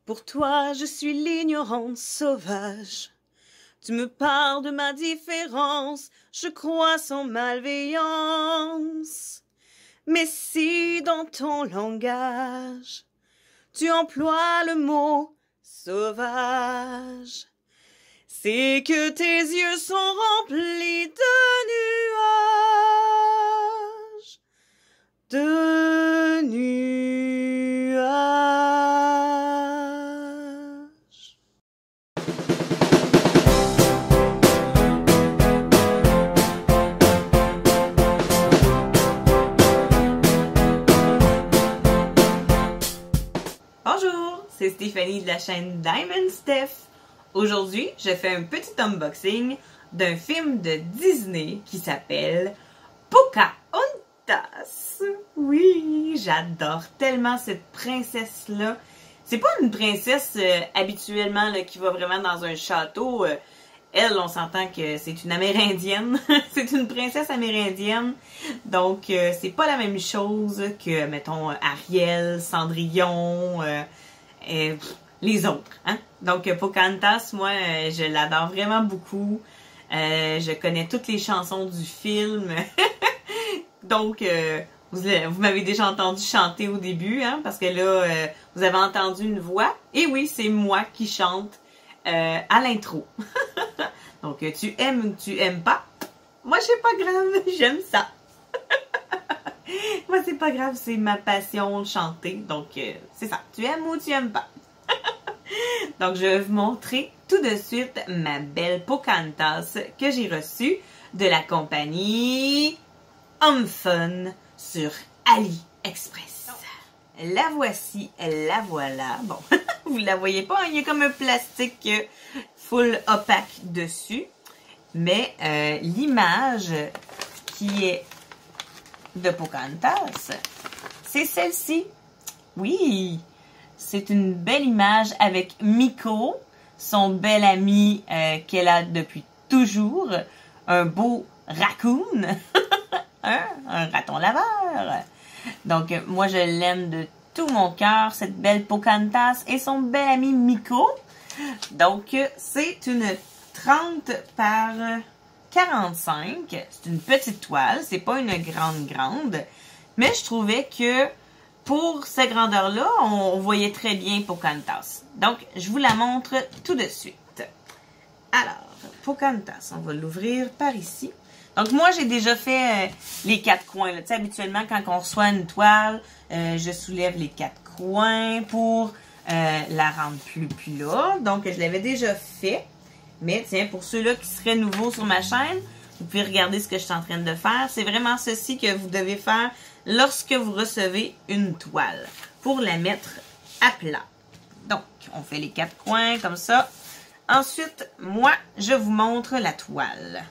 Pour toi, je suis l'ignorante sauvage. Tu me parles de ma différence, je crois sans malveillance. Mais si dans ton langage, tu emploies le mot sauvage, c'est que tes yeux sont remplis de nuages. De nuages. Bonjour, c'est Stéphanie de la chaîne Diamond Steph. Aujourd'hui, je fais un petit unboxing d'un film de Disney qui s'appelle Pocahontas. Oui, j'adore tellement cette princesse-là. C'est pas une princesse habituellement là, qui va vraiment dans un château. Elle, on s'entend que c'est une Amérindienne. C'est une princesse amérindienne. Donc, c'est pas la même chose que, mettons, Ariel, Cendrillon, les autres. Hein? Donc, Pocahontas, moi, je l'adore vraiment beaucoup. Je connais toutes les chansons du film. Donc, vous m'avez déjà entendu chanter au début, hein, parce que là, vous avez entendu une voix. Et oui, c'est moi qui chante à l'intro. Donc, tu aimes ou tu aimes pas? Moi, c'est pas grave, j'aime ça. Moi, c'est pas grave, c'est ma passion de chanter. Donc, c'est ça. Tu aimes ou tu aimes pas? Donc, je vais vous montrer tout de suite ma belle Pocahontas que j'ai reçue de la compagnie Home Fun sur AliExpress. La voici, la voilà. Bon, vous la voyez pas, hein? Il y a comme un plastique full opaque dessus. Mais l'image qui est de Pocahontas, c'est celle-ci. Oui, c'est une belle image avec Meeko, son bel ami qu'elle a depuis toujours. Un beau raccoon, hein? Un raton laveur. Donc, moi, je l'aime de tout mon cœur, cette belle Pocahontas et son bel ami Meeko. Donc, c'est une 30 par 45. C'est une petite toile, c'est pas une grande. Mais je trouvais que pour cette grandeur-là, on voyait très bien Pocahontas. Donc, je vous la montre tout de suite. Alors, Pocahontas, on va l'ouvrir par ici. Donc, moi, j'ai déjà fait les quatre coins. Tu sais, habituellement, quand on reçoit une toile, je soulève les quatre coins pour la rendre plus plat. Donc, je l'avais déjà fait. Mais, tiens, pour ceux-là qui seraient nouveaux sur ma chaîne, vous pouvez regarder ce que je suis en train de faire. C'est vraiment ceci que vous devez faire lorsque vous recevez une toile pour la mettre à plat. Donc, on fait les quatre coins comme ça. Ensuite, moi, je vous montre la toile.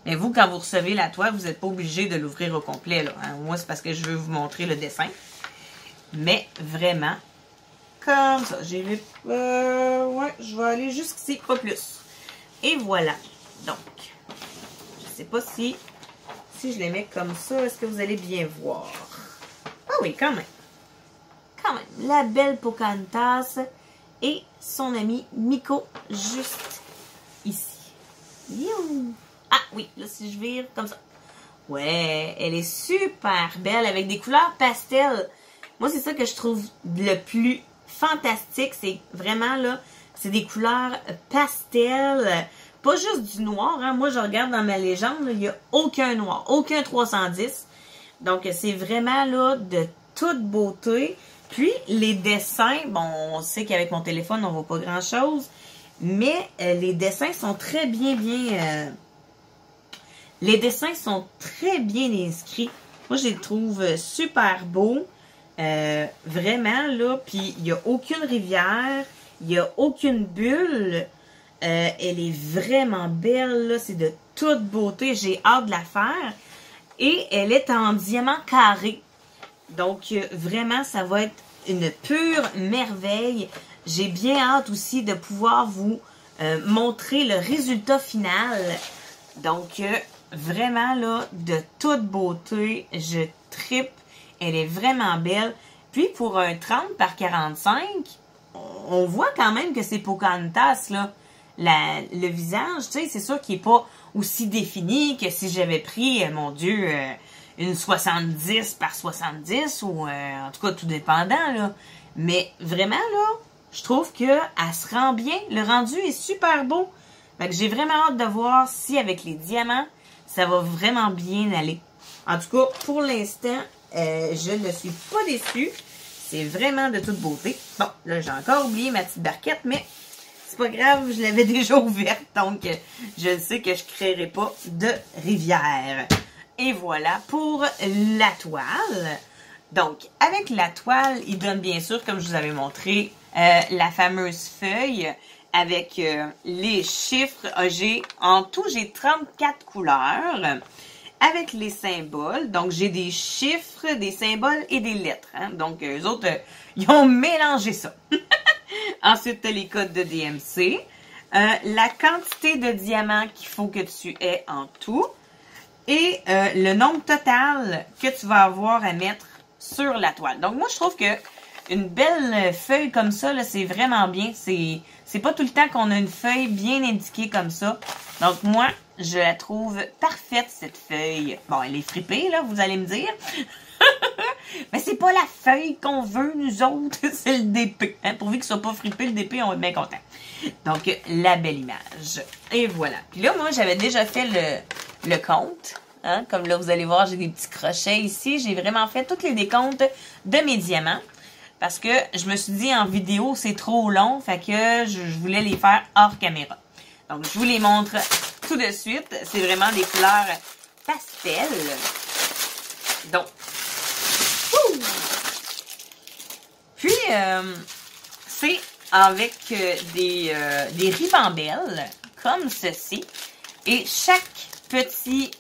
Mais vous, quand vous recevez la toile, vous n'êtes pas obligé de l'ouvrir au complet, là. Hein? Moi, c'est parce que je veux vous montrer le dessin. Mais vraiment, comme ça. Ouais, je vais aller jusqu'ici, pas plus. Et voilà. Donc, je sais pas si je les mets comme ça, est-ce que vous allez bien voir? Ah oui, quand même. Quand même. La belle Pocahontas et son ami Meeko juste ici. Youh. Ah oui, là si je vire comme ça. Ouais, elle est super belle avec des couleurs pastel. Moi, c'est ça que je trouve le plus fantastique. C'est vraiment là, c'est des couleurs pastel. Pas juste du noir. Hein. Moi, je regarde dans ma légende, il n'y a aucun noir, aucun 310. Donc, c'est vraiment là de toute beauté. Puis, les dessins, bon, on sait qu'avec mon téléphone, on ne voit pas grand-chose. Mais les dessins sont très bien les dessins sont très bien inscrits. Moi, je les trouve super beaux. Vraiment, là. Puis, il n'y a aucune rivière. Il n'y a aucune bulle. Elle est vraiment belle, là. C'est de toute beauté. J'ai hâte de la faire. Et elle est en diamant carré. Donc, vraiment, ça va être une pure merveille. J'ai bien hâte aussi de pouvoir vous montrer le résultat final. Donc, vraiment, là, de toute beauté, je trippe. Elle est vraiment belle. Puis, pour un 30 par 45, on voit quand même que c'est Pocahontas, là. Le visage, tu sais, c'est sûr qu'il n'est pas aussi défini que si j'avais pris, mon Dieu, une 70 par 70 ou en tout cas tout dépendant, là. Mais vraiment, là, je trouve qu'elle se rend bien. Le rendu est super beau. Fait que j'ai vraiment hâte de voir si avec les diamants, ça va vraiment bien aller. En tout cas, pour l'instant, je ne suis pas déçue. C'est vraiment de toute beauté. Bon, là, j'ai encore oublié ma petite barquette, mais c'est pas grave, je l'avais déjà ouverte. Donc, je sais que je ne créerai pas de rivière. Et voilà pour la toile. Donc, avec la toile, il donne bien sûr, comme je vous avais montré, la fameuse feuille avec les chiffres. En tout, j'ai 34 couleurs avec les symboles. Donc, j'ai des chiffres, des symboles et des lettres. Hein? Donc, eux autres, ils ont mélangé ça. Ensuite, tu as les codes de DMC. La quantité de diamants qu'il faut que tu aies en tout. Et le nombre total que tu vas avoir à mettre sur la toile. Donc, moi, je trouve que une belle feuille comme ça, c'est vraiment bien. C'est pas tout le temps qu'on a une feuille bien indiquée comme ça. Donc, moi, je la trouve parfaite, cette feuille. Bon, elle est fripée, là, vous allez me dire. Mais c'est pas la feuille qu'on veut, nous autres. C'est le DP. Hein? Pourvu qu'il soit pas fripé, le DP, on va être bien content. Donc, la belle image. Et voilà. Puis là, moi, j'avais déjà fait le compte. Hein? Comme là, vous allez voir, j'ai des petits crochets ici. J'ai vraiment fait tous les décomptes de mes diamants. Parce que je me suis dit, en vidéo, c'est trop long. Fait que je voulais les faire hors caméra. Donc, je vous les montre tout de suite. C'est vraiment des couleurs pastel. Donc, puis, c'est avec des ribambelles comme ceci. Et chaque petit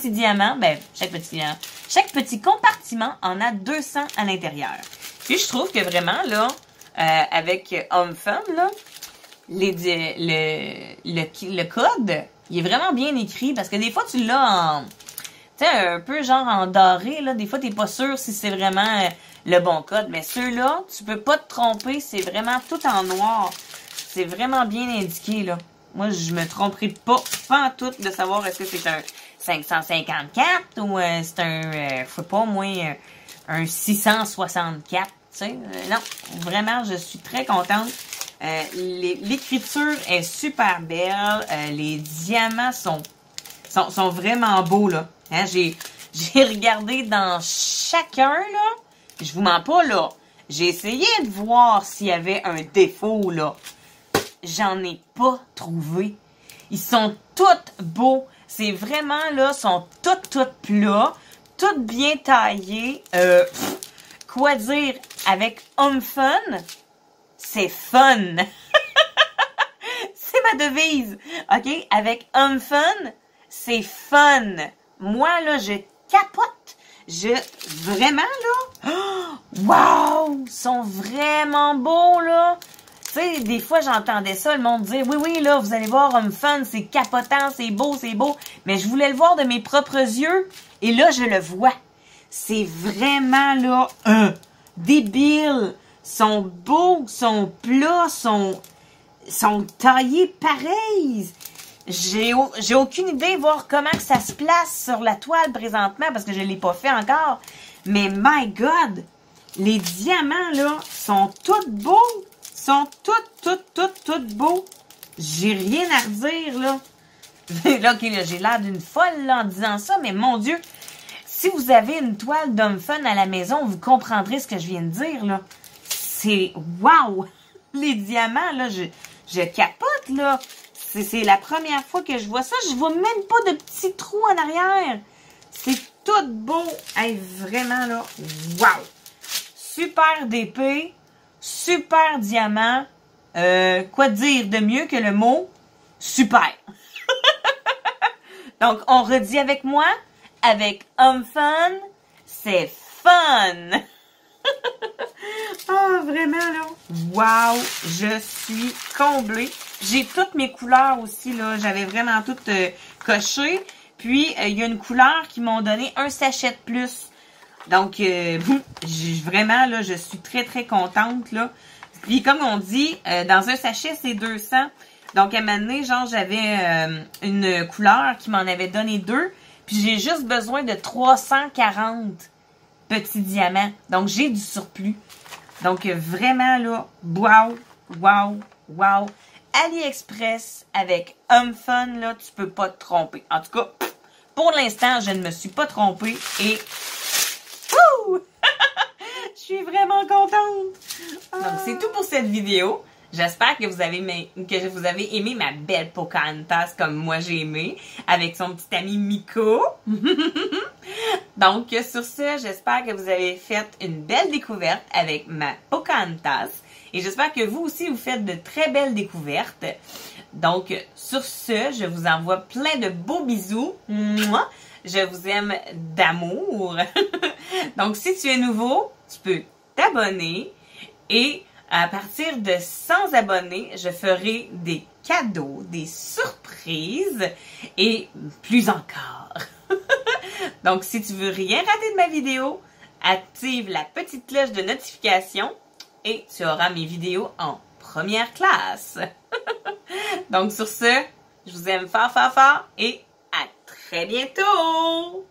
diamant, chaque petit compartiment en a 200 à l'intérieur. Puis, je trouve que vraiment, là, avec Homme Fun, là, le code, il est vraiment bien écrit parce que des fois, tu l'as en... Tu sais, un peu genre en doré, là. Des fois, t'es pas sûr si c'est vraiment le bon code. Mais ceux-là, tu peux pas te tromper. C'est vraiment tout en noir. C'est vraiment bien indiqué, là. Moi, je me tromperai pas en tout de savoir est-ce que c'est un 554 ou c'est un, je sais pas, moi, un 664. Tu sais, non, vraiment, je suis très contente. L'écriture est super belle. Les diamants sont vraiment beaux, là. Hein, j'ai regardé dans chacun, là. Je vous mens pas, là. J'ai essayé de voir s'il y avait un défaut, là. J'en ai pas trouvé. Ils sont tous beaux. C'est vraiment, là, sont tous plats. Tous bien taillés. Quoi dire? Avec Homme Fun, c'est fun. C'est ma devise. OK? Avec Homme Fun, c'est fun. Moi, là, je capote. Vraiment, là. Oh, wow! Ils sont vraiment beaux, là. Tu sais, des fois, j'entendais ça, le monde dire, oui, là, vous allez voir, Homme Fun, c'est capotant, c'est beau, c'est beau. Mais je voulais le voir de mes propres yeux. Et là, je le vois. C'est vraiment, là, débile. Sont beaux, sont plats, sont taillés pareils. J'ai aucune idée de voir comment que ça se place sur la toile présentement parce que je ne l'ai pas fait encore. Mais my God, les diamants là sont tous beaux. Sont tous beaux. J'ai rien à redire là. Là, okay, là j'ai l'air d'une folle là, en disant ça, mais mon Dieu, si vous avez une toile d'Homme Fun à la maison, vous comprendrez ce que je viens de dire là. C'est wow! Les diamants là, je capote là. C'est la première fois que je vois ça. Je vois même pas de petits trous en arrière. C'est tout beau. Hey, vraiment, là. Wow! Super d'épée. Super diamant. Quoi dire de mieux que le mot super? Donc, on redit avec moi. Avec Homme Fun, c'est fun! Ah, vraiment, là. Wow! Je suis comblée. J'ai toutes mes couleurs aussi, là. J'avais vraiment toutes cochées. Puis, il y a une couleur qui m'ont donné un sachet de plus. Donc, vraiment, là, je suis très, très contente, là. Puis, comme on dit, dans un sachet, c'est 200. Donc, à un moment donné, genre, j'avais une couleur qui m'en avait donné 2. Puis, j'ai juste besoin de 340 petits diamants. Donc, j'ai du surplus. Donc, vraiment, là, wow, wow, wow. AliExpress avec Home Fun, là, tu peux pas te tromper. En tout cas, pour l'instant, je ne me suis pas trompée et... Wouh! Je suis vraiment contente! Donc, c'est tout pour cette vidéo. J'espère que vous avez aimé ma belle Pocahontas comme moi j'ai aimé, avec son petit ami Miko. Donc, sur ce, j'espère que vous avez fait une belle découverte avec ma Pocahontas. Et j'espère que vous aussi, vous faites de très belles découvertes. Donc, sur ce, je vous envoie plein de beaux bisous. Mouah! Je vous aime d'amour. Donc, si tu es nouveau, tu peux t'abonner. Et à partir de 100 abonnés, je ferai des cadeaux, des surprises et plus encore. Donc, si tu veux rien rater de ma vidéo, active la petite cloche de notification et tu auras mes vidéos en première classe. Donc, sur ce, je vous aime fort, fort, fort et à très bientôt!